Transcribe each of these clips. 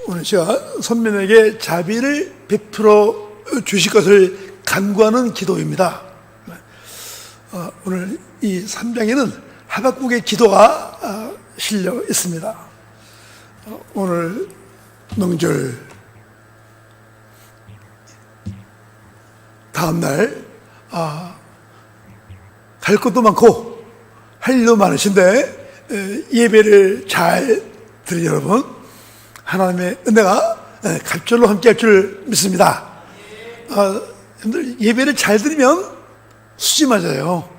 오늘 제가 선민에게 자비를 베풀어 주실 것을 간구하는 기도입니다. 오늘 이 3장에는 하박국의 기도가 실려 있습니다. 오늘 명절 다음날 갈 것도 많고 할 일도 많으신데 예배를 잘 드린 여러분, 하나님의 은혜가 갑절로 함께할 줄 믿습니다. 여러분들 예배를 잘 드리면 수지 맞아요.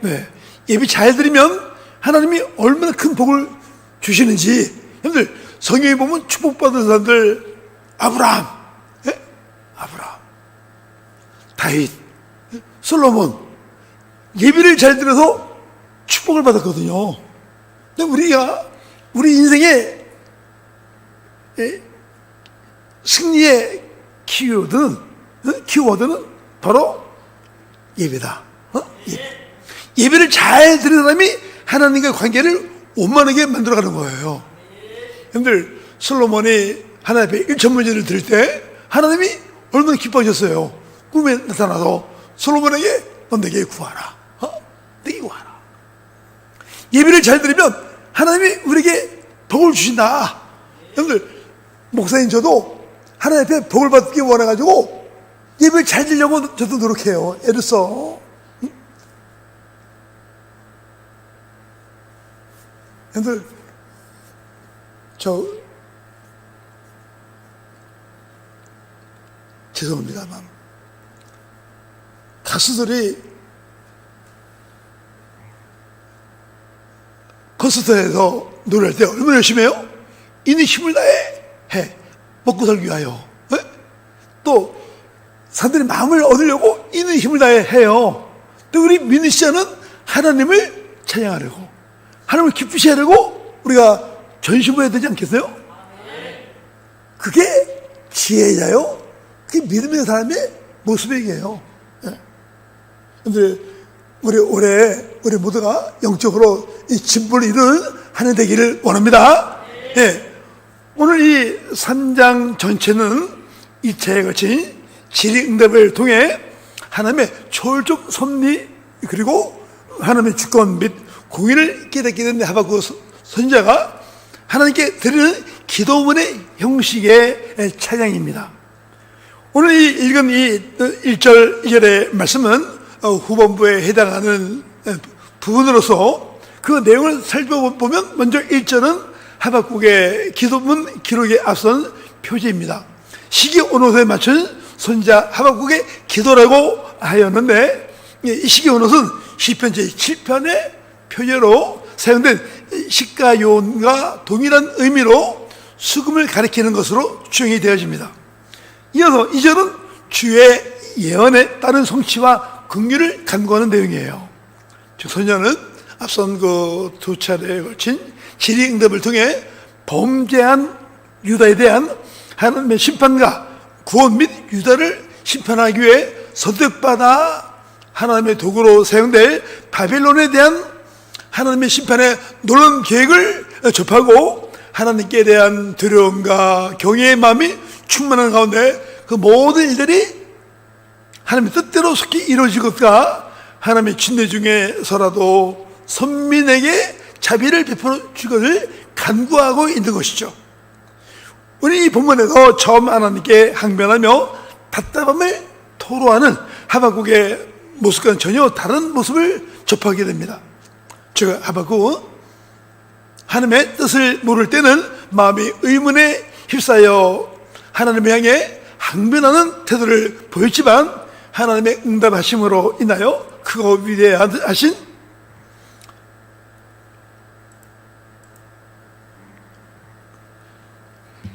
네, 예배 잘 드리면 하나님이 얼마나 큰 복을 주시는지. 여러분들 성경에 보면 축복받은 사람들, 아브라함, 다윗, 솔로몬, 예배를 잘 드려서 축복을 받았거든요. 근데 우리 인생의 승리의 키워드는 바로 예배다. 예배를 잘 드리는 사람이 하나님과의 관계를 원만하게 만들어가는 거예요. 여러분들, 솔로몬이 하나님 앞에 일천문제를 드릴 때 하나님이 얼마나 기뻐하셨어요. 꿈에 나타나서 솔로몬에게 너 내게 구하라. 내게 구하라. 예배를 잘 드리면 하나님이 우리에게 복을 주신다. 여러분들, 목사님 저도 하나님 앞에 복을 받기 원해가지고 예배를 잘 드리려고 저도 노력해요. 애를 써. 여러분들, 죄송합니다만 가수들이 콘서트에서 노래할 때 얼마나 열심히 해요? 이는 힘을 다해 먹고 살기 위하여. 또 사람들이 마음을 얻으려고 이는 힘을 다해 해요. 또 우리 믿는 시자는 하나님을 찬양하려고, 하나님을 기쁘시게 하려고 우리가 전심을 해야 되지 않겠어요? 그게 지혜자요, 그게 믿음의 사람의 모습이에요. 근데 우리 모두가 영적으로 이 진보를 이루는 한 해 되기를 원합니다. 오늘 이 3장 전체는 이 차에 거친 질의응답을 통해 하나님의 초월적 섭리, 그리고 하나님의 주권 및 공의를 깨닫게 된 하박국 선지자가 하나님께 드리는 기도문의 형식의 찬양입니다. 오늘 읽은 이 1절 2절의 말씀은 후반부에 해당하는 부분으로서 그 내용을 살펴보면, 먼저 1절은 하박국의 기도문 기록에 앞선 표지입니다. 시기 온옷에 맞춘 선지자 하박국의 기도라고 하였는데, 이 시기 온옷은 시편 제7편의 표제로 사용된 시가 요원과 동일한 의미로 수금을 가리키는 것으로 추정이 되어집니다. 이어서 2절은 주의 예언에 따른 성취와 긍휼을 간구하는 내용이에요. 선지자는 앞선 그 두 차례에 걸친 질의응답을 통해 범죄한 유다에 대한 하나님의 심판과 구원 및 유다를 심판하기 위해 선택받아 하나님의 도구로 사용될 바벨론에 대한 하나님의 심판의 놀라운 계획을 접하고, 하나님께 대한 두려움과 경외의 마음이 충만한 가운데 그 모든 일들이 하나님의 뜻대로 속히 이루어질 것과 하나님의 진노 중에서라도 선민에게 자비를 베풀어 주기를 간구하고 있는 것이죠. 우리 이 본문에서 처음 하나님께 항변하며 답답함을 토로하는 하박국의 모습과는 전혀 다른 모습을 접하게 됩니다. 즉, 하박국은 하나님의 뜻을 모를 때는 마음이 의문에 휩싸여 하나님을 향해 항변하는 태도를 보였지만, 하나님의 응답하심으로 인하여 크고 위대하신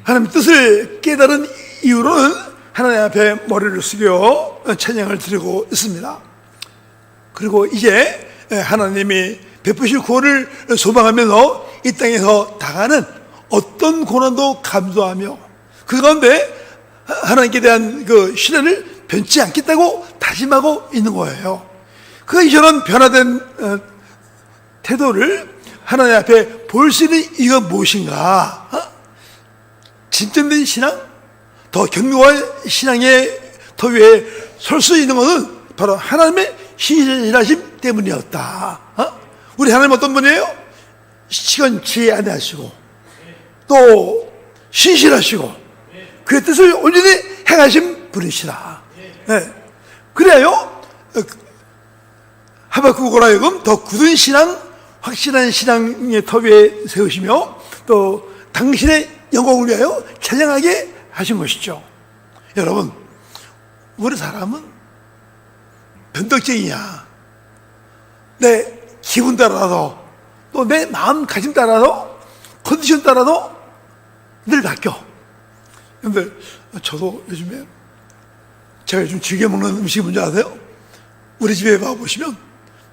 하나님의 뜻을 깨달은 이후로는 하나님 앞에 머리를 숙여 찬양을 드리고 있습니다. 그리고 이제 하나님이 베푸실 구원을 소망하면서 이 땅에서 당하는 어떤 고난도 감수하며 그 가운데 하나님께 대한 그 신뢰를 변치 않겠다고 다짐하고 있는 거예요. 그 이처럼 변화된 태도를 하나님 앞에 볼 수 있는 이유가 무엇인가? 진전된 신앙, 더 견고한 신앙의 더 위에 설 수 있는 것은 바로 하나님의 신실하심 때문이었다. 우리 하나님 어떤 분이에요? 시건치 아니하시고 또 신실하시고 그의 뜻을 온전히 행하신 분이시라. 네. 그래요 하박국으로 하여금 더 굳은 신앙, 확실한 신앙의 터 위에 세우시며 또 당신의 영광을 위하여 찬양하게 하신 것이죠. 여러분, 우리 사람은 변덕쟁이야. 내 기분 따라서 또 내 마음가짐 따라서 컨디션 따라서 늘 바뀌어. 근데 저도 요즘에 제가 요즘 즐겨 먹는 음식이 뭔지 아세요? 우리 집에 와보시면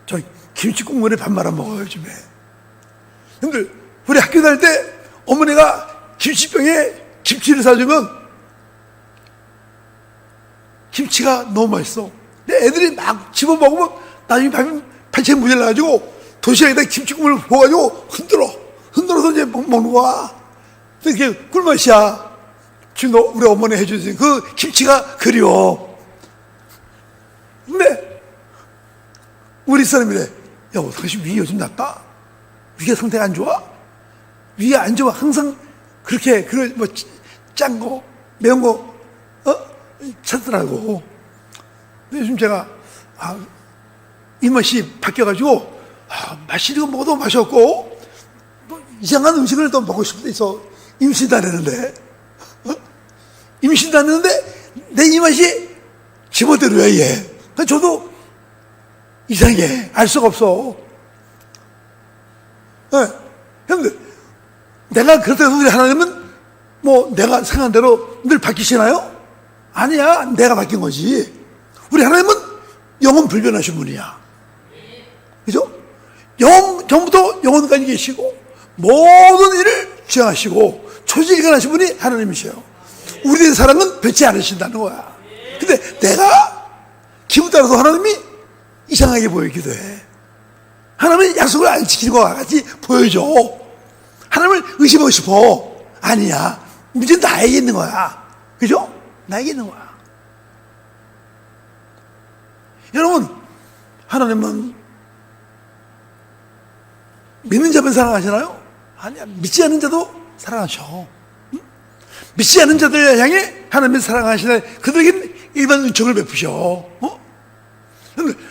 저 김치 국물에 밥 말아 먹어요 요즘에. 근데 우리 학교 다닐 때 어머니가 김치병에 김치를 사주면 김치가 너무 맛있어. 근데 애들이 막 집어 먹으면 나중에 반찬이 모자라가지고 도시락에다 김치 국물을 부어가지고 흔들어서 이제 먹는 거야. 근데 그게 꿀맛이야. 지금 우리 어머니 해주신 그 김치가 그리워. 근데 우리 사람이래. 여보, 당신 위 요즘 나빠? 위가 상태가 안 좋아? 위가 안 좋아. 항상 그렇게 뭐 짠 거, 매운 거 찾더라고. 근데 요즘 제가 입맛이 바뀌어가지고 맛있는 거 먹어도 맛이 없고 뭐 이상한 음식을 또 먹고 싶은 데 있어. 임신도 안 했는데 임신도 안 했는데 내 입맛이 제멋대로야 얘. 그러니까 저도 이상해. 알 수가 없어. 근데 내가 그렇다고 우리 하나님은 뭐 내가 생각한 대로 늘 바뀌시나요? 아니야. 내가 바뀐 거지. 우리 하나님은 영원 불변하신 분이야. 그죠? 전부터 영원까지 계시고 모든 일을 주장하시고 초지일관하신 분이 하나님이셔요. 우리의 사랑은 변치 않으신다는 거야. 근데 내가 기분 따라서 하나님이 이상하게 보이기도 해. 하나님은 약속을 안 지키는 것 같이 보여줘. 하나님을 의심하고 싶어. 아니야. 문제는 나에게 있는 거야. 그죠? 나에게 있는 거야. 여러분, 하나님은 믿는 자만 사랑하시나요? 아니야. 믿지 않는 자도 사랑하셔. 응? 믿지 않는 자들 향해 하나님이 사랑하시네. 그들에게는 일반 은총을 베푸셔.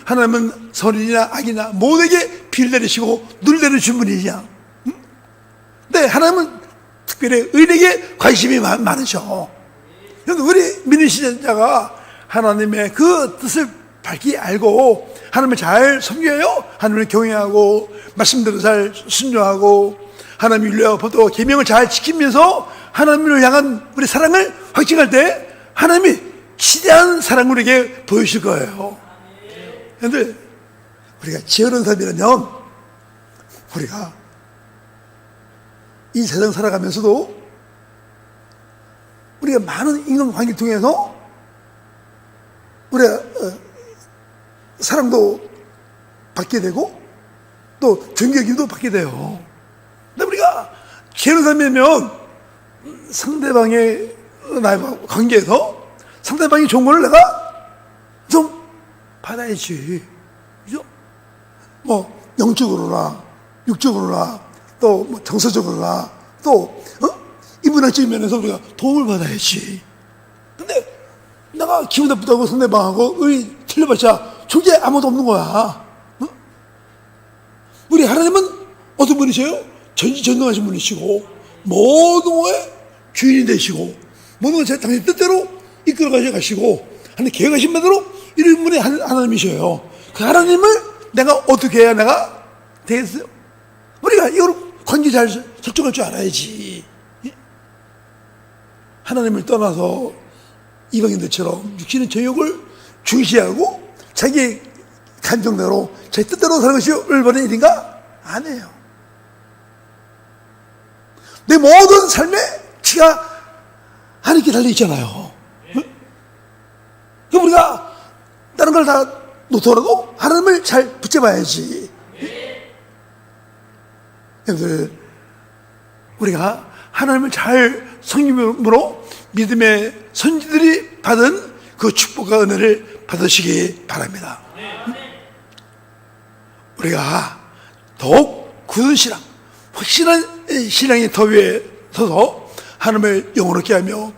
하나님은 선인이나 악이나 모두에게 비를 내리시고 눈을 내리신 분이냐. 응? 네, 하나님은 특별히 의인에게 관심이 많으셔. 우리 믿는 신자가 하나님의 그 뜻을 밝히 알고 하나님을 잘 섬겨요. 하나님을 경외하고 말씀대로 잘 순종하고 하나님 율례와 법도 계명을 잘 지키면서 하나님을 향한 우리 사랑을 확증할 때 하나님이 기대한 사랑을 우리에게 보여주실 거예요. 그런데 우리가 지혜로운 사람이라면 우리가 이 세상 살아가면서도 우리가 많은 인간관계를 통해서 우리가 사랑도 받게 되고 또 존경도 받게 돼요. 근데 우리가 지혜로운 사람이면 상대방의 나와 관계에서 상대방이 좋은 걸 내가 좀 받아야지. 그죠? 뭐 영적으로나 육적으로나 또 뭐 정서적으로나 또 인문학적인 면에서 우리가 도움을 받아야지. 근데 내가 기분 나쁘다고 상대방하고 틀려봤자 존재 아무도 없는 거야. 우리 하나님은 어떤 분이세요? 전지전능하신 분이시고 모든 것의 주인이 되시고 모든 것을 당신 뜻대로 이끌어 가시고 하나님 계획하신 대로 이런 분이 하나님이셔요. 그 하나님을 내가 어떻게 해야 내가 되겠어요? 우리가 이걸 관계 잘 설정할 줄 알아야지. 하나님을 떠나서 이방인들처럼 육신의 정욕을 중시하고 자기 감정대로 자기 뜻대로 사는 것이 올바른 일인가? 아니에요. 내 모든 삶의 치가 하나님께 달려있잖아요. 그럼 우리가 다른 걸 다 놓더라도 하나님을 잘 붙잡아야지. 여러분들, 우리가 하나님을 잘 성님으로 믿음의 선지들이 받은 그 축복과 은혜를 받으시기 바랍니다. 우리가 더욱 굳은 신앙, 확실한 신앙의 터 위에 서서 하나님을 영원롭게 하며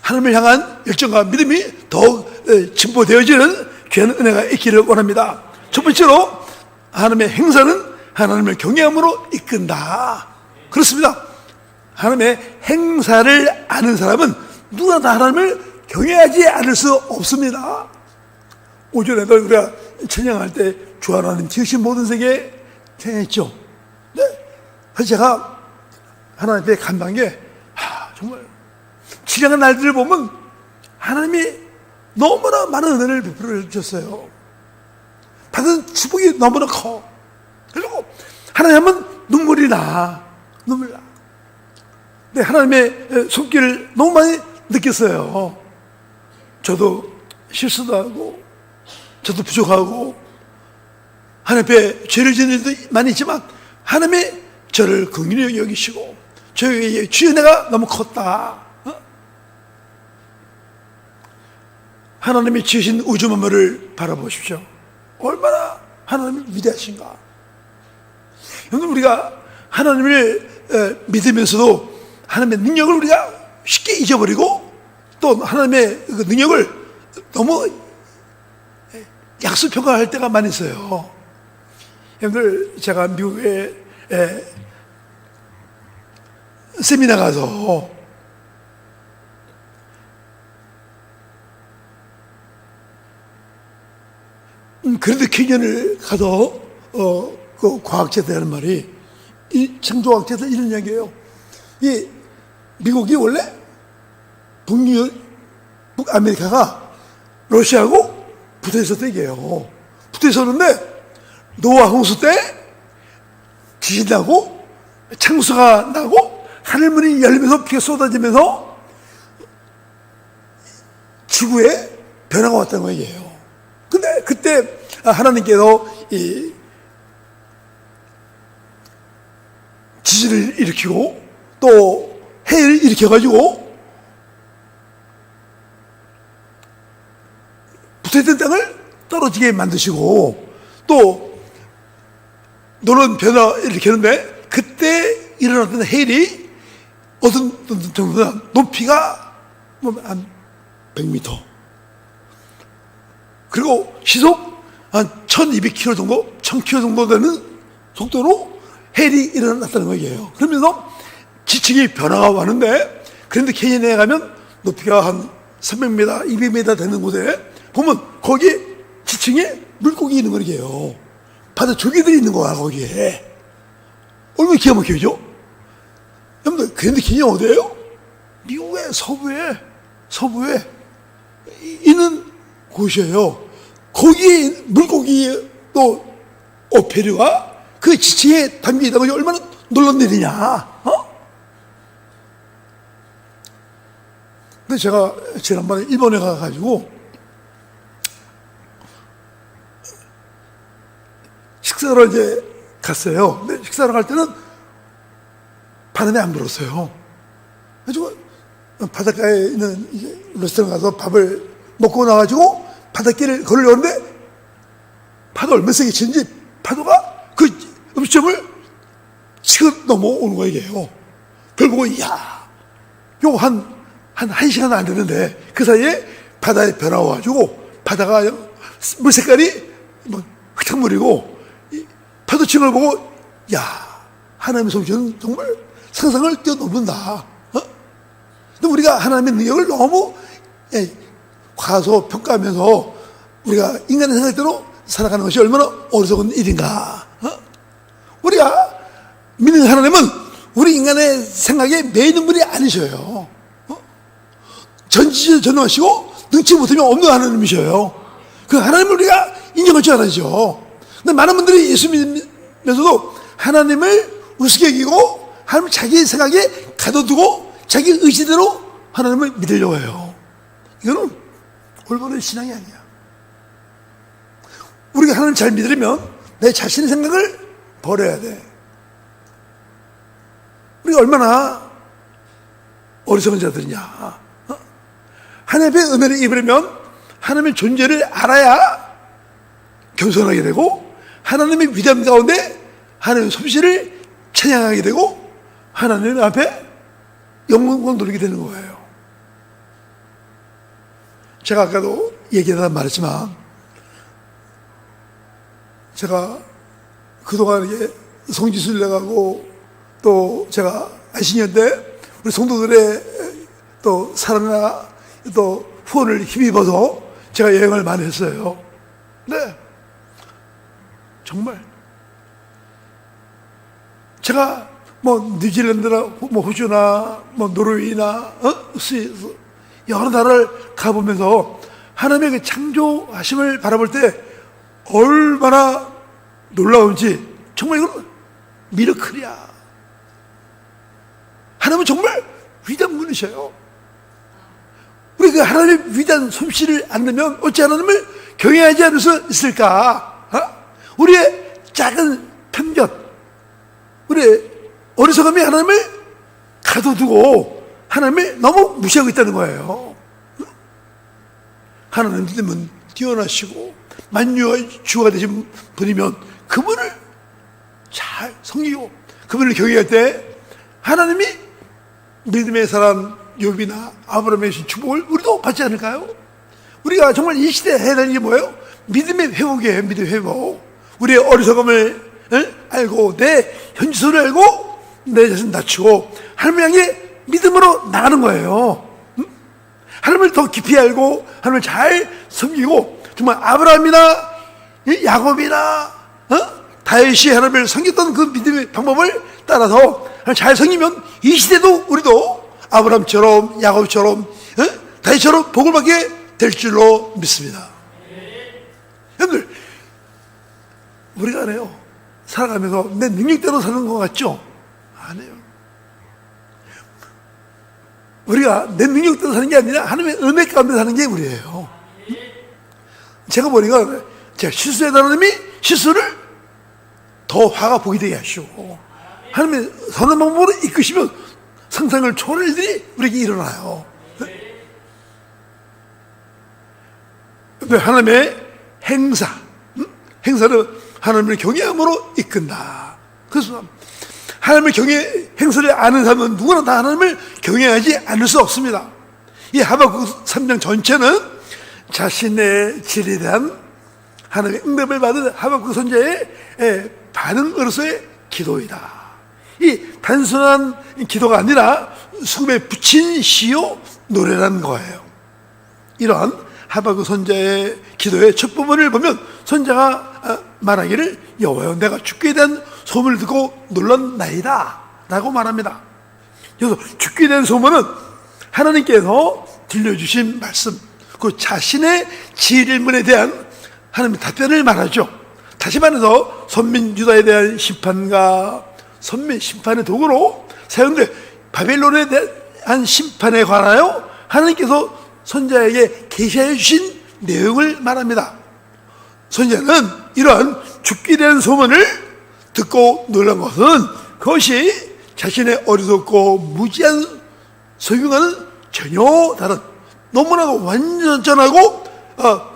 하나님을 향한 열정과 믿음이 더욱 진보되어지는 귀한 은혜가 있기를 원합니다. 첫 번째로 하나님의 행사는 하나님을 경외함으로 이끈다. 그렇습니다. 하나님의 행사를 아는 사람은 누구나 다 하나님을 경외하지 않을 수 없습니다. 오전에도 우리가 찬양할 때 주 하나님 지으신 모든 세계 찬양했죠. 네. 그래서 제가 하나님 앞에 감사한 게 정말 지나간 날들을 보면 하나님이 너무나 많은 은혜를 베풀어 주셨어요. 받은 축복이 너무나 커. 그리고 하나님 하면 눈물이 나. 네, 하나님의 손길을 너무 많이 느꼈어요. 저도 실수도 하고 저도 부족하고 하나님 앞에 죄를 지는 일도 많이 있지만 하나님이 저를 긍휼히 여기시고 저의 주의 은혜가 너무 컸다. 하나님이 지으신 우주 만물을 바라보십시오. 얼마나 하나님이 위대하신가. 여러분, 우리가 하나님을 믿으면서도 하나님의 능력을 우리가 쉽게 잊어버리고 또 하나님의 그 능력을 너무 약수평가할 때가 많이 있어요. 여러분들, 제가 미국에 세미나 가서 그래도 캐년을 가서 그 과학자들 하는 말이, 이 창조학자들 이런 이야기예요. 이 미국이 원래 북아메리카가 러시아하고 붙어 있었던 얘기예요. 붙어 있었는데 노아 홍수 때 지진 나고 창수가 나고 하늘문이 열리면서 비가 쏟아지면서 지구에 변화가 왔다는 거예요. 근데 그때 하나님께서 이 지진을 일으키고 또 해를 일으켜가지고 붙어있던 땅을 떨어지게 만드시고 또 노는 변화 일으키는데 그때 일어났던 해일이 어떤 정도는 높이가 한 100m 그리고 시속 한 1200km 정도 1000km 정도 되는 속도로 해일이 일어났다는 거예요. 그러면서 지층이 변화가 왔는데, 그런데 캐년에 가면 높이가 한 300m, 200m 되는 곳에 보면 거기 지층에 물고기 있는 거예요. 바다 조개들이 있는 거야, 거기에. 얼마나 기가 막히죠? 여러분들, 그랜드 캐년 어디예요? 미국의 서부에 있는 곳이에요. 거기에 물고기 또 어패류가 그 지층에 담겨 있다고 얼마나 놀란 일이냐. 근데 제가 지난번에 일본에 가가지고 식사를 이제 갔어요. 근데 식사를 갈 때는 바람이 안 불었어요. 그래가지고 바닷가에 있는 이제 레스토랑 가서 밥을 먹고 나가지고 바닷길을 걸으려는데 파도 얼마나 세게 치는지 파도가 그 음식점을 치고 넘어오는 거예요. 그걸 보고 이야, 요 한 시간 안 되는데 그 사이에 바다에 변화 와가지고 바다가 물 색깔이 뭐 흙탕물이고 파도 치는 걸 보고 야, 하나님의 솜씨는 정말 상상을 뛰어넘는다. 근데 우리가 하나님의 능력을 너무 과소평가하면서 우리가 인간의 생각대로 살아가는 것이 얼마나 어리석은 일인가. 우리가 믿는 하나님은 우리 인간의 생각에 매이는 분이 아니셔요. 전지전능하시고 능치 못하면 없는 하나님이셔요. 그 하나님을 우리가 인정할 줄 알아야죠. 근데 많은 분들이 예수 믿으면서도 하나님을 우습게 여기고 하나님을 자기 생각에 가둬두고 자기 의지대로 하나님을 믿으려고 해요. 이거는 올바른 신앙이 아니야. 우리가 하나님 잘 믿으려면 내 자신의 생각을 버려야 돼. 우리가 얼마나 어리석은 자들이냐? 하나님의 은혜를 입으려면 하나님의 존재를 알아야 겸손하게 되고, 하나님의 위대함 가운데 하나님의 솜씨를 찬양하게 되고, 하나님 앞에 영광 돌리게 되는 거예요. 제가 아까도 얘기하다 말했지만, 제가 그동안 이게 성지순례 가고, 또 제가 안식년 때 우리 성도들의 또 사랑이나 또 후원을 힘입어서 제가 여행을 많이 했어요. 네. 정말. 제가 뭐 뉴질랜드나 뭐 호주나 뭐 노르웨이나 스위스 여러 나라를 가보면서 하나님의 그 창조하심을 바라볼 때 얼마나 놀라운지, 정말 이건 미러클이야. 하나님은 정말 위대한 분이셔요. 우리 그 하나님의 위대한 솜씨를 안으면 어찌 하나님을 경외하지 않을 수 있을까? 우리의 작은 편견, 우리의 어리석음이 하나님을 가둬두고 하나님을 너무 무시하고 있다는 거예요. 하나님은 뛰어나시고 만유의 주가 되신 분이면 그분을 잘 섬기고 그분을 경외할 때 하나님이 믿음의 사람 욥이나 아브라함의 축복을 우리도 받지 않을까요? 우리가 정말 이 시대에 해야 되는 게 뭐예요? 믿음의 회복이에요. 믿음의 회복. 우리의 어리석음을 알고 내 현실을 알고 내 자신 낮추고 하나님을 향해 믿음으로 나가는 거예요. 하나님을 더 깊이 알고 하나님을 잘 섬기고, 정말 아브라함이나 야곱이나 다윗이 하나님을 섬겼던 그 믿음의 방법을 따라서 잘 섬기면 이 시대도 우리도 아브라함처럼 야곱처럼 다윗처럼 복을 받게 될 줄로 믿습니다. 여러분들, 우리가 안해요, 살아가면서 내 능력대로 사는 것 같죠? 아니에요. 우리가 내 능력대로 사는 게 아니라 하나님의 은혜 가운데 사는 게 우리예요. 제가 보니까 제가 실수했다는 하나님이 실수를 더 화가 보게 되게 하시고, 하나님의 선한 방법으로 이끄시면 상상을 초월할 일들이 우리에게 일어나요. 하나님의 행사를 하나님을 경외함으로 이끈다. 그래서 하나님을 행사를 아는 사람은 누구나 다 하나님을 경외하지 않을 수 없습니다. 이 하박국 3장 전체는 자신의 질에 대한 하나님의 응답을 받은 하박국 선지자의 반응으로서의 기도이다. 이 단순한 기도가 아니라 수금에 붙인 시요 노래라는 거예요. 이러한 하박국 선지자의 기도의 첫 부분을 보면 선지자가 말하기를, 여호와여, 내가 죽게 대한 소문을 듣고 놀랐나이다 라고 말합니다. 그래서 죽게 된 소문은 하나님께서 들려주신 말씀, 그 자신의 질문에 대한 하나님의 답변을 말하죠. 다시 말해서 선민 유다에 대한 심판과 선민 심판의 도구로 사용된 바벨론에 대한 심판에 관하여 하나님께서 선지자에게 계시해 주신 내용을 말합니다. 선지자는 이러한 죽게 된 소문을 듣고 놀란 것은 그것이 자신의 어리석고 무지한 소경과는 전혀 다른, 너무나도 완전하고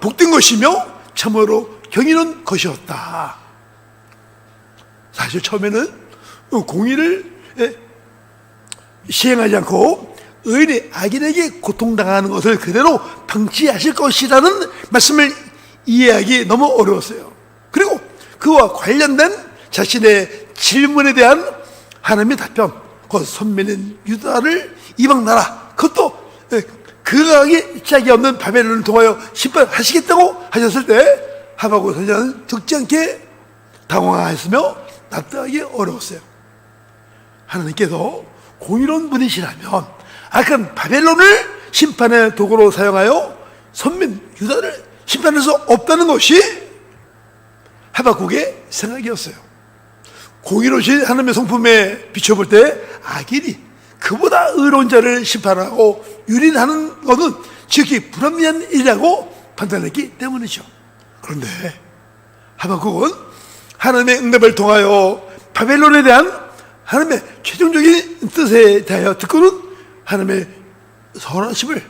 복된 것이며 참으로 경이로운 것이었다. 사실 처음에는 공의를 시행하지 않고 의인이 악인에게 고통당하는 것을 그대로 방치하실 것이라는 말씀을 이해하기 너무 어려웠어요. 그리고 그와 관련된 자신의 질문에 대한 하나님의 답변, 그 선민인 유다를 이방 나라, 그것도 그강의 짝이 없는 바벨론을 통하여 심판하시겠다고 하셨을 때 하박국 선지자는 듣지 않게 당황하였으며 납득하기 어려웠어요. 하나님께서 공의로운 분이시라면 악한 바벨론을 심판의 도구로 사용하여 선민 유다를 심판할 수 없다는 것이 하박국의 생각이었어요. 공의로우신 하나님의 성품에 비춰볼 때 악인이 그보다 의로운 자를 심판하고 유린하는 것은 지극히 불합리한 일이라고 판단했기 때문이죠. 그런데 하박국은 하나님의 응답을 통하여 바벨론에 대한 하나님의 최종적인 뜻에 대하여 듣고는 하나님의 선하심을,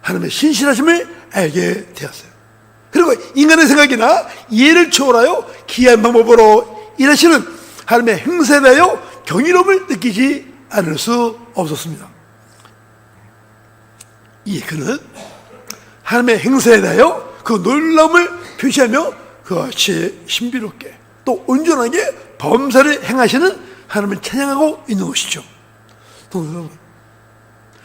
하나님의 신실하심을 알게 되었어요. 그리고 인간의 생각이나 이해를 초월하여 기이한 방법으로 일하시는 하나님의 행세에 대하여 경이로움을 느끼지 않을 수 없었습니다. 그는 하나님의 행세에 대하여 그 놀라움을 표시하며 그같이 신비롭게 또 온전하게 범사를 행하시는 하나님을 찬양하고 있는 것이죠.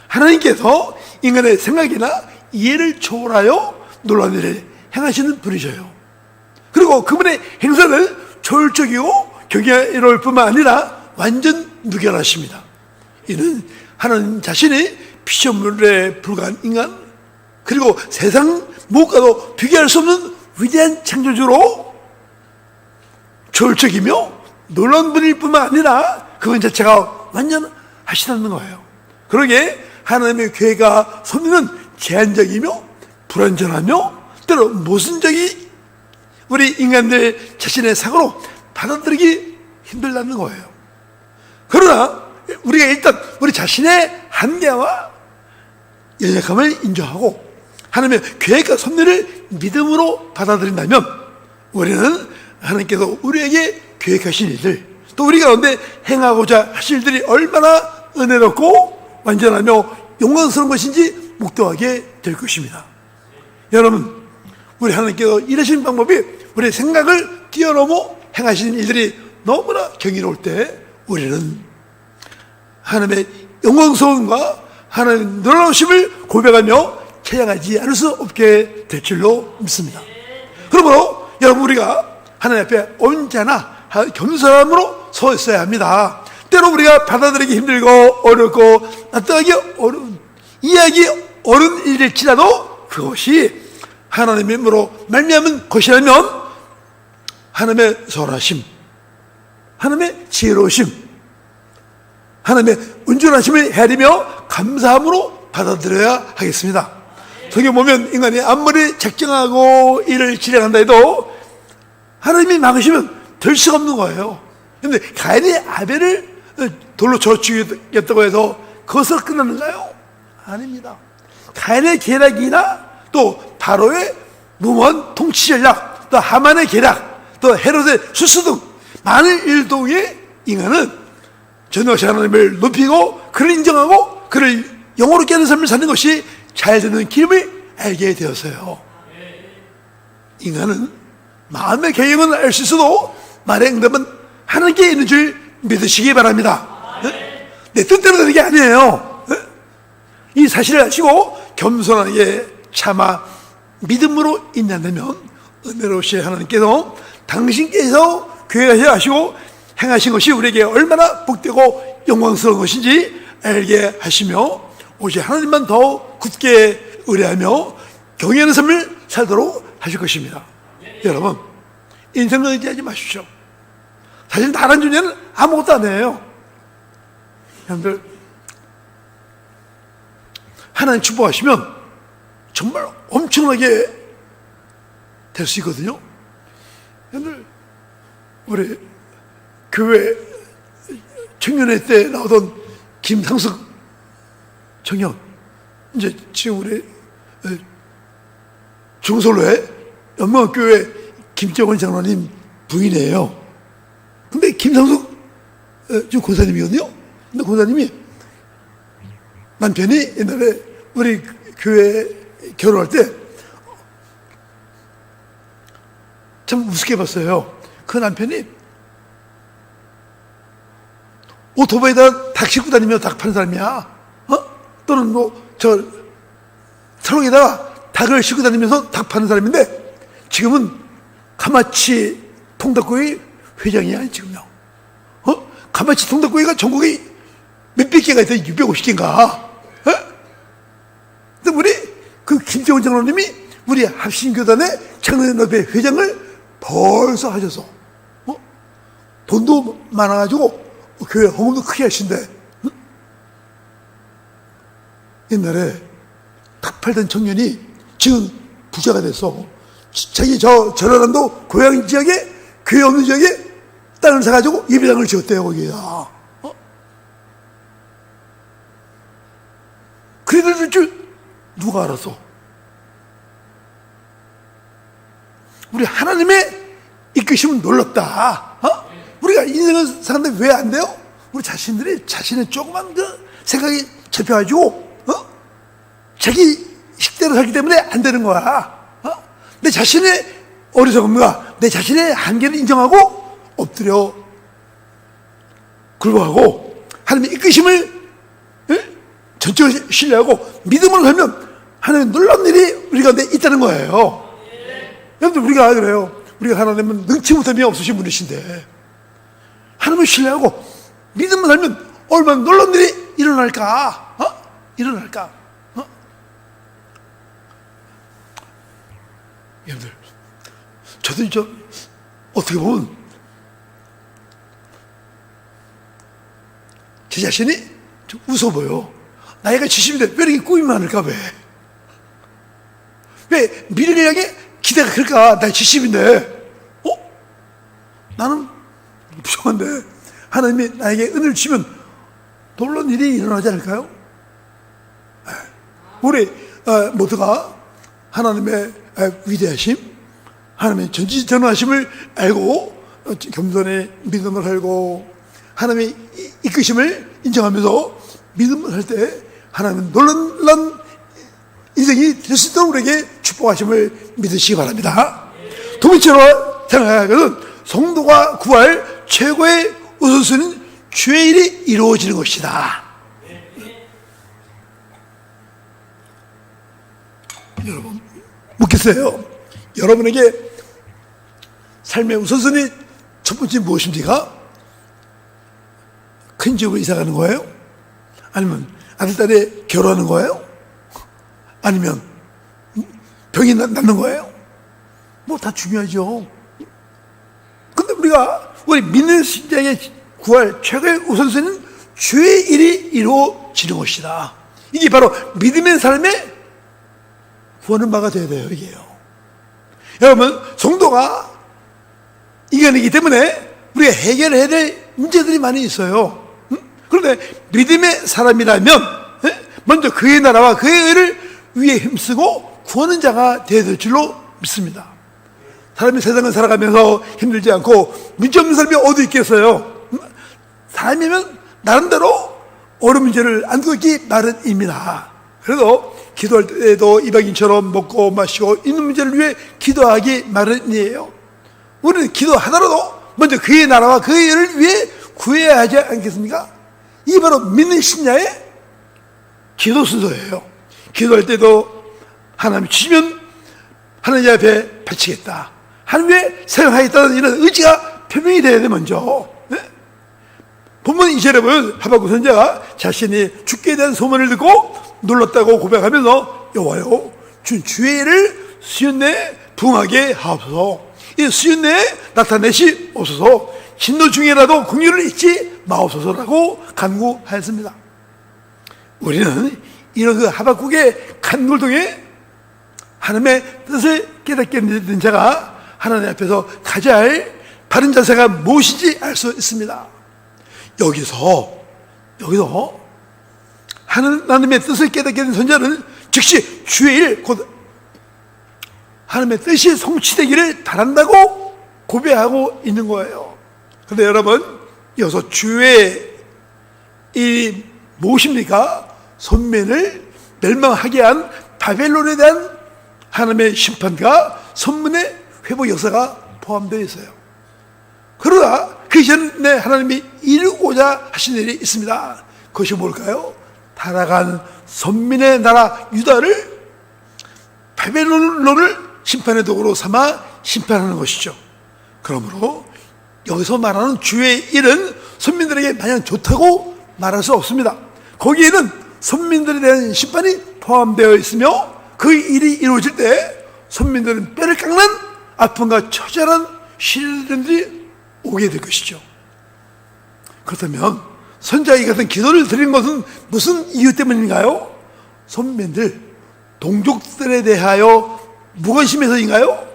하나님께서 인간의 생각이나 이해를 초월하여 놀라운 일을 행하시는 분이셔요. 그리고 그분의 행사는 초월적이고 경이로울 뿐만 아니라 완전 무결하십니다. 이는 하나님 자신이 피조물에 불과한 인간, 그리고 세상 무엇과도 비교할 수 없는 위대한 창조주로 초월적이며 놀라운 분일 뿐만 아니라 그분 자체가 완전하시다는 거예요. 그러기에 하나님의 계획과 섭리는 제한적이며 불완전하며 때로 모순적이 우리 인간들 자신의 사고로 받아들이기 힘들다는 거예요. 그러나 우리가 일단 우리 자신의 한계와 연약함을 인정하고 하나님의 계획과 섭리를 믿음으로 받아들인다면 우리는 하나님께서 우리에게 계획하신 일들, 또 우리 가운데 행하고자 하실 일들이 얼마나 은혜롭고 완전하며 영광스러운 것인지 묵도하게 될 것입니다. 여러분, 우리 하나님께서 일하시는 방법이 우리의 생각을 뛰어넘어 행하시는 일들이 너무나 경이로울 때 우리는 하나님의 영광스러움과 하나님의 놀라우심을 고백하며 찬양하지 않을 수 없게 될 줄로 믿습니다. 그러므로 여러분, 우리가 하나님 앞에 언제나 겸손함으로 서 있어야 합니다. 때로 우리가 받아들이기 힘들고 어렵고 납득하기 어려운, 이해하기 어려운 일일지라도 그것이 하나님의 힘으로 말미암은 것이라면 하나님의 선하심, 하나님의 지혜로우심, 하나님의 온전하심을 헤아리며 감사함으로 받아들여야 하겠습니다. 성경 보면 인간이 아무리 작정하고 일을 진행한다 해도 하나님이 막으시면 될 수가 없는 거예요. 그런데 가인이 아벨을 돌로 쳐 죽이겠다고 해서 그것으로 끝났는가요? 아닙니다. 가인의 계략이나 또 바로의 무모한 통치 전략, 또 하만의 계략, 또 헤롯의 수수 등 많은 일동에 인간은 전능하신 하나님을 높이고 그를 인정하고 그를 영원롭게 하는 삶을 사는 것이 잘 되는 길을 알게 되었어요. 인간은 마음의 계획은 알 수 있어도 말의 응답은 하나님께 있는 줄 믿으시기 바랍니다. 내 뜻대로 되는 게 아니에요. 이 사실을 아시고 겸손하게 참아 믿음으로 인내한다면 은혜로우신 하나님께서 당신께서 계획하셔 하시고 행하신 것이 우리에게 얼마나 복되고 영광스러운 것인지 알게 하시며 오직 하나님만 더 굳게 의뢰하며 경외하는 삶을 살도록 하실 것입니다. 여러분, 인생을 의지하지 마십시오. 사실 다른 존재는 아무것도 안 해요. 여러분들, 하나님 축복하시면 정말 엄청나게 될 수 있거든요. 여러분들, 우리 교회 청년회 때 나오던 김상숙 청년, 이제 지금 우리 중솔로의 연명교회 김정원 장로님 부인이에요. 근데 김상숙 지금 권사님이거든요. 근데 권사님이 남편이 옛날에 우리 교회 결혼할 때 참 우습게 봤어요. 그 남편이 오토바이에다 닭 싣고 다니며 닭 파는 사람이야. 또는 저 트럭에다가 닭을 싣고 다니면서 닭 파는 사람인데 지금은 가마치 통닭구이 회장이야, 지금요. 가마치 통닭구이가 전국에 몇백 개가 있어요. 650개인가. 근데 우리 그 김정은 장로님이 우리 합신교단의 청년협회 회장을 벌써 하셔서 돈도 많아가지고 교회 헌금도 크게 하신대. 옛날에 닭 팔던 청년이 지금 부자가 됐어. 자기 전라남도 고향 지역에 교회 없는 지역에 땅을 사가지고 예배당을 지었대요, 거기에다. 이룰 줄 누가 알았어? 우리 하나님의 이끄심은 놀랍다. 우리가 인생을 사는데 왜 안 돼요? 우리 자신들이 자신의 조그만 그 생각이 잡혀가지고 자기 식대로 살기 때문에 안 되는 거야. 내 자신의 어리석음과 내 자신의 한계를 인정하고 엎드려 굴복하고 하나님의 이끄심을 전적으로 신뢰하고 믿음으로 살면 하나님의 놀라운 일이 우리 가운데 있다는 거예요. 여러분들, 우리가 그래요. 우리가 하나님은 능치 못함이 없으신 분이신데 하나님을 신뢰하고 믿음으로 살면 얼마나 놀라운 일이 일어날까? 일어날까? 여러분들, 저도 좀 어떻게 보면 제 자신이 좀 웃어 보여. 나이가 70인데 왜 이렇게 꿈이 많을까? 왜 미래를 향해 기대가 클까? 나이 70인데 나는 부족한데 하나님이 나에게 은혜를 주시면 놀라운 일이 일어나지 않을까요? 우리 모두가 하나님의 위대하심, 하나님의 전지전능하심을 알고 겸손히 믿음을 살고 하나님의 이끄심을 인정하면서 믿음을 할 때 하나님은 놀라운 인생이 될 수 있도록 우리에게 축복하심을 믿으시기 바랍니다. 두 번째로 생각할 것은 성도가 구할 최고의 우선순위는 주의 일이 이루어지는 것이다. 여러분, 묻겠어요. 여러분에게 삶의 우선순위 첫 번째 무엇입니까? 큰 집으로 이사 가는 거예요? 아니면 아들, 딸이 결혼하는 거예요? 아니면 병이 낫는 거예요? 뭐 다 중요하죠. 근데 우리 믿는 신자에게 구할 최고의 우선순위는 주의 일이 이루어지는 것이다. 이게 바로 믿음의 삶의 구하는 바가 되어야 돼요. 이게요. 여러분, 성도가 인간이기 때문에 우리가 해결해야 될 문제들이 많이 있어요. 그런데 믿음의 사람이라면 먼저 그의 나라와 그의 의를 위해 힘쓰고 구하는 자가 되어야 될 줄로 믿습니다. 사람이 세상을 살아가면서 힘들지 않고 문제 없는 사람이 어디 있겠어요? 사람이면 나름대로 어려운 문제를 안고 있기 마련입니다. 그래도 기도할 때도 이방인처럼 먹고 마시고 있는 문제를 위해 기도하기 마련이에요. 우리는 기도하더라도 먼저 그의 나라와 그의 일을 위해 구해야 하지 않겠습니까? 이게 바로 믿는 신자의 기도 순서예요. 기도할 때도 하나님 주시면 하나님 앞에 바치겠다, 하나님의 사용하겠다는 이런 의지가 표명이 돼야 돼. 먼저 본문 2절에 보면 하박국 선지자가 자신이 죽게 대한 소문을 듣고 놀랐다고 고백하면서 여호와여, 주의 일을 수년 내에 부응하게 하옵소서. 이 수년 내에 나타내시옵소서. 진노 중에라도 긍휼을 잊지 마옵소서라고 간구하였습니다. 우리는 이런 그 하박국의 간구를 통해 하나님의 뜻을 깨닫게 된 자가 하나님 앞에서 가져야 할 바른 자세가 무엇인지 알 수 있습니다. 여기서 하나님의 뜻을 깨닫게 된 선자는 즉시 주의 일, 곧 하나님의 뜻이 성취되기를 바란다고 고백하고 있는 거예요. 그런데 여러분, 여기서 주의 일이 무엇입니까? 선민을 멸망하게 한 바벨론에 대한 하나님의 심판과 선민의 회복 역사가 포함되어 있어요. 그러나 그 전에 하나님이 이루고자 하신 일이 있습니다. 그것이 뭘까요? 타락한 선민의 나라 유다를 바벨론을 심판의 도구로 삼아 심판하는 것이죠. 그러므로 여기서 말하는 주의 일은 선민들에게 마냥 좋다고 말할 수 없습니다. 거기에는 선민들에 대한 심판이 포함되어 있으며 그 일이 이루어질 때 선민들은 뼈를 깎는 아픔과 처절한 시련들이 오게 될 것이죠. 그렇다면 선자가 이 같은 기도를 드린 것은 무슨 이유 때문인가요? 선민들, 동족들에 대하여 무관심해서인가요?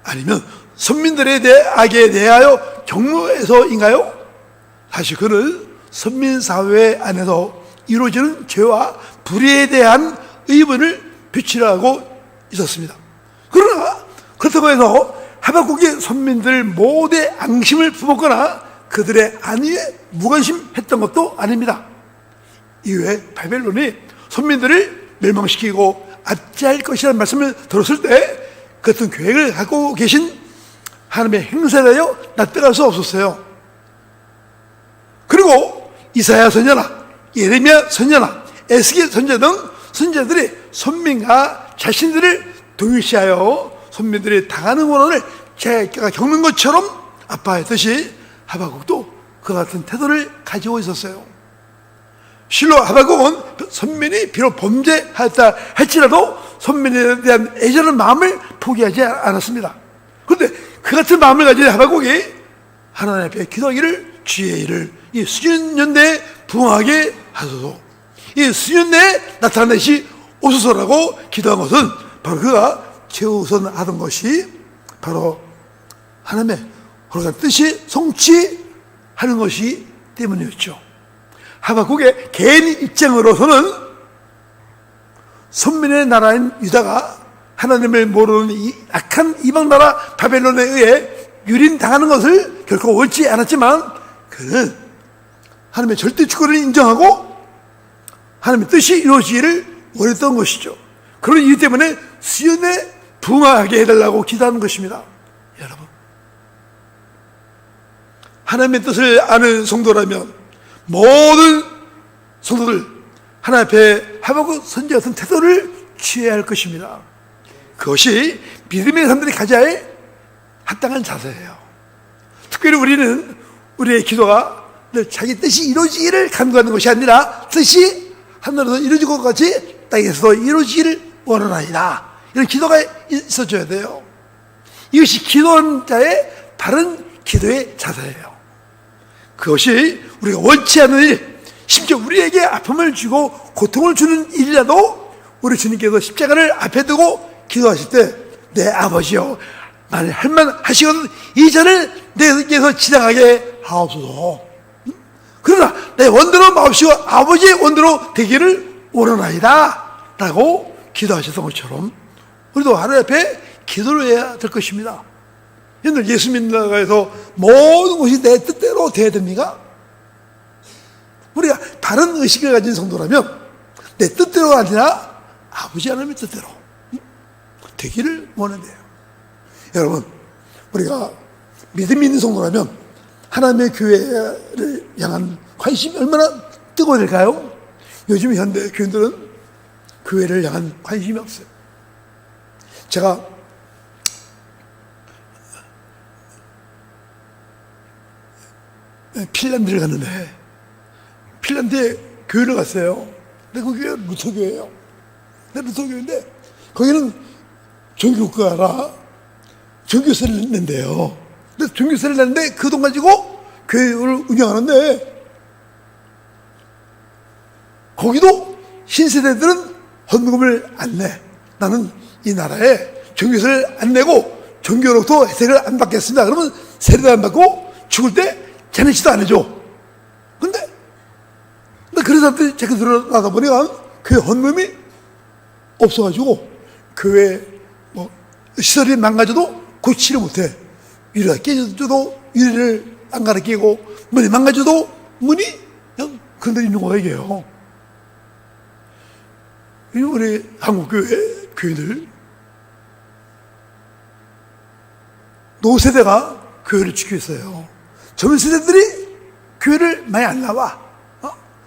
아니면 선민들에 대해 악에 대하여 경무해서인가요? 사실 그는 선민사회 안에서 이루어지는 죄와 불의에 대한 의문을 표출하고 있었습니다. 그러나 그렇다고 해서 하박국의 선민들 모두의 앙심을 품었거나 그들의 안위에 무관심했던 것도 아닙니다. 이후에 바벨론이 선민들을 멸망시키고 압제할 것이라는 말씀을 들었을 때 그 같은 계획을 갖고 계신 하나님의 행사에 대하여 낯뜨갈 수 없었어요. 그리고 이사야 선지자나 예레미야 선지자나 에스겔 선지자 등 선지자들이 선민과 자신들을 동일시하여 선민들이 당하는 고난을 자기가 겪는 것처럼 아파했듯이 하박국도 그 같은 태도를 가지고 있었어요. 실로 하박국은 선민이 비록 범죄하였다 할지라도 선민에 대한 애절한 마음을 포기하지 않았습니다. 그런데 그 같은 마음을 가진 하박국이 하나님 앞에 기도하기를 주의 일을 이 수년내에 부응하게 하소서, 이 수년내에 나타내시 오소서라고 기도한 것은 바로 그가 최우선하던 것이 바로 하나님의 거룩한 뜻이 성취하는 것이 때문이었죠. 하박국의 개인 입장으로서는 선민의 나라인 유다가 하나님을 모르는 이 악한 이방 나라 바벨론에 의해 유린당하는 것을 결코 원치 않았지만 그는 하나님의 절대 주권을 인정하고 하나님의 뜻이 이루어지기를 원했던 것이죠. 그런 이유 때문에 시온에 부응하게 해달라고 기도하는 것입니다. 여러분, 하나님의 뜻을 아는 성도라면 모든 성도들 하나님 앞에 하박국 선지자 같은 태도를 취해야 할 것입니다. 그것이 믿음의 사람들이 가져야 할 합당한 자세예요. 특별히 우리는 우리의 기도가 늘 자기 뜻이 이루어지기를 간구하는 것이 아니라 뜻이 하늘에서 이루어진 것 같이 땅에서도 이루어지기를 원하나이다, 이런 기도가 있어줘야 돼요. 이것이 기도하는 자의 바른 기도의 자세예요. 그것이 우리가 원치 않는 일, 심지어 우리에게 아픔을 주고 고통을 주는 일이라도 우리 주님께서 십자가를 앞에 두고 기도하실 때 내 아버지여, 만일 할만 하시거든 이 잔을 내게서 지나가게 하옵소서. 그러나 내 원대로 마옵시고 아버지의 원대로 되기를 원하나이다 라고 기도하셨던 것처럼 우리도 하나님 앞에 기도를 해야 될 것입니다. 옛날 예수 믿는 나라에서 모든 것이 내 뜻대로 돼야 됩니까? 우리가 다른 의식을 가진 성도라면 내 뜻대로가 아니라 아버지 하나님의 뜻대로 되기를 원한대요. 여러분, 우리가 믿음이 있는 성도라면 하나님의 교회를 향한 관심이 얼마나 뜨거워야 될까요? 요즘 현대 교인들은 교회를 향한 관심이 없어요. 제가 핀란드를 갔는데 핀란드에 교회를 갔어요. 근데 그 교회가 루터교회예요. 루터교회인데 거기는 종교국가라 종교세를 낸대요. 근데 종교세를 내는데 그 돈 가지고 교회를 운영하는데 거기도 신세대들은 헌금을 안 내. 나는 이 나라에 종교세를 안 내고 종교로부터 혜택을 안 받겠습니다. 그러면 세례도 안 받고 죽을 때 자네시도 안 해줘. 근데 그래서 제가 들어나다 보니까 교회 헌금이 없어가지고 교회 시설이 망가져도 고치를 못해. 유리가 깨져도 유리를 안 갈아 끼고 문이 망가져도 문이 그냥 그대로 있는 거예요. 이게요. 우리 한국교회 교인들 노세대가 교회를 지키고 있어요. 젊은 세대들이 교회를 많이 안 나와.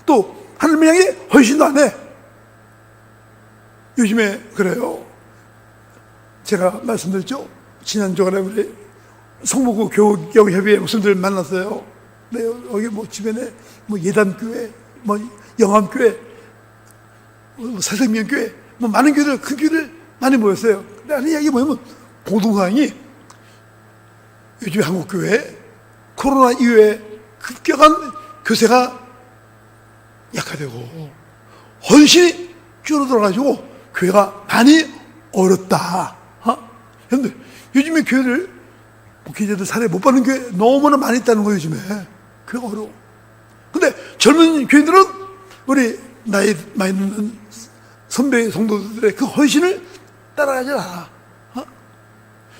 또 하나님을 향해 헌신도 안 해. 요즘에 그래요. 제가 말씀드렸죠. 지난 주간에 우리 성모구 교육협의회 목사님들 만났어요. 네, 여기 주변에 예단교회, 영암교회, 사생명교회, 많은 교회들, 큰 교회들 많이 모였어요. 근데 하는 이야기 뭐냐면 공동사항이 요즘 한국교회 코로나 이후에 급격한 교세가 약화되고 헌신이 줄어들어가지고 교회가 많이 어렵다. 근데 요즘에 교회를 목회자들 사례 못 받는 교회 너무나 많이 있다는 거예요. 요즘에 교회가 어려워. 근데 젊은 교인들은 우리 나이 많이 있는 선배 성도들의 그 헌신을 따라가지 않아.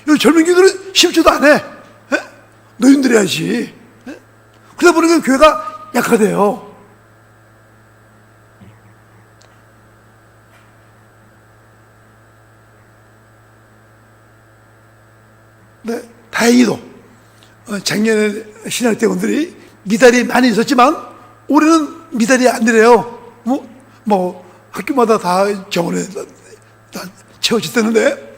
이 젊은 교들은 10초도 안 해. 노인들이 해야지. 그러다 보니까 교회가 약화돼요. 네, 다행히도 작년에 신학대원들이 미달이 많이 있었지만 올해는 미달이 안 되래요. 뭐 학교마다 다 정원에 다 채워졌다는데,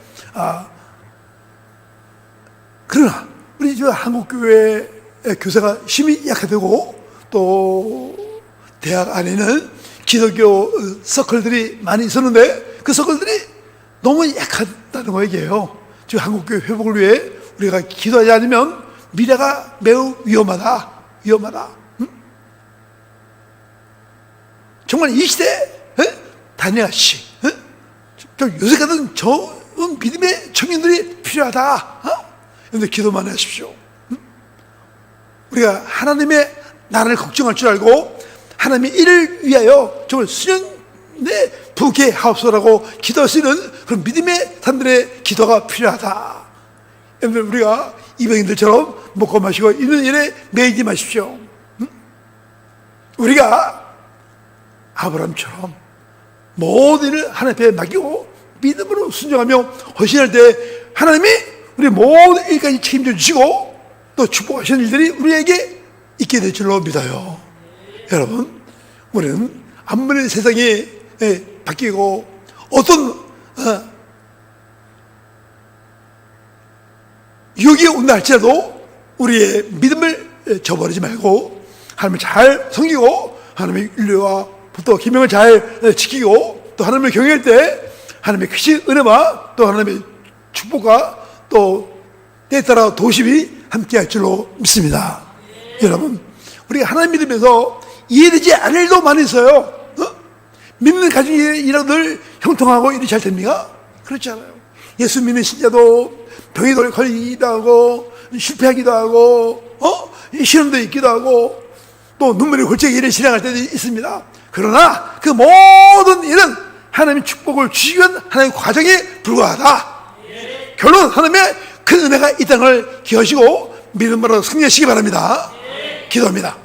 그러나 우리 저 한국교회 교사가 힘이 약화되고 또 대학 안에는 기독교 서클들이 많이 있었는데 그 서클들이 너무 약하다는 거 얘기해요. 지금 한국교회 회복을 위해 우리가 기도하지 않으면 미래가 매우 위험하다. 응? 정말 이 시대에 다니엘 씨, 요새 같은 좋은 믿음의 청년들이 필요하다. 그런데 기도만 하십시오. 우리가 하나님의 나라를 걱정할 줄 알고 하나님의 일을 위하여 정말 수년내 부게 하옵소서라고 기도할 수 있는 그런 믿음의 사람들의 기도가 필요하다. 여러분, 우리가 이방인들처럼 먹고 마시고 있는 일에 매이지 마십시오. 우리가 아브라함처럼 모든 일을 하나님 앞에 맡기고 믿음으로 순종하며 헌신할 때 하나님이 우리 모든 일까지 책임져 주시고 또 축복하시는 일들이 우리에게 있게 될 줄로 믿어요. 여러분, 우리는 아무리 세상이 바뀌고 어떤 유혹이 온다 할지라도 우리의 믿음을 저버리지 말고 하나님을 잘 섬기고 하나님의 윤리와 또 계명을 잘 지키고 또 하나님을 경외할 때 하나님의 크신 은혜와 또 하나님의 축복과 또 때에 따라 도심이 함께 할 줄로 믿습니다. 여러분, 우리가 하나님 믿으면서 이해되지 않을 일도 많이 있어요. 믿는 가정이라고 늘 형통하고 일이 잘 됩니까? 그렇지 않아요. 예수 믿는 신자도 병에 걸리기도 하고 실패하기도 하고 시험도 있기도 하고 또 눈물이 골짜기 일을 실행할 때도 있습니다. 그러나 그 모든 일은 하나님의 축복을 주시기 위한 하나님의 과정에 불과하다. 결론, 하나님의 큰 은혜가 이 땅을 기하시고 믿음으로 승리하시기 바랍니다. 기도합니다.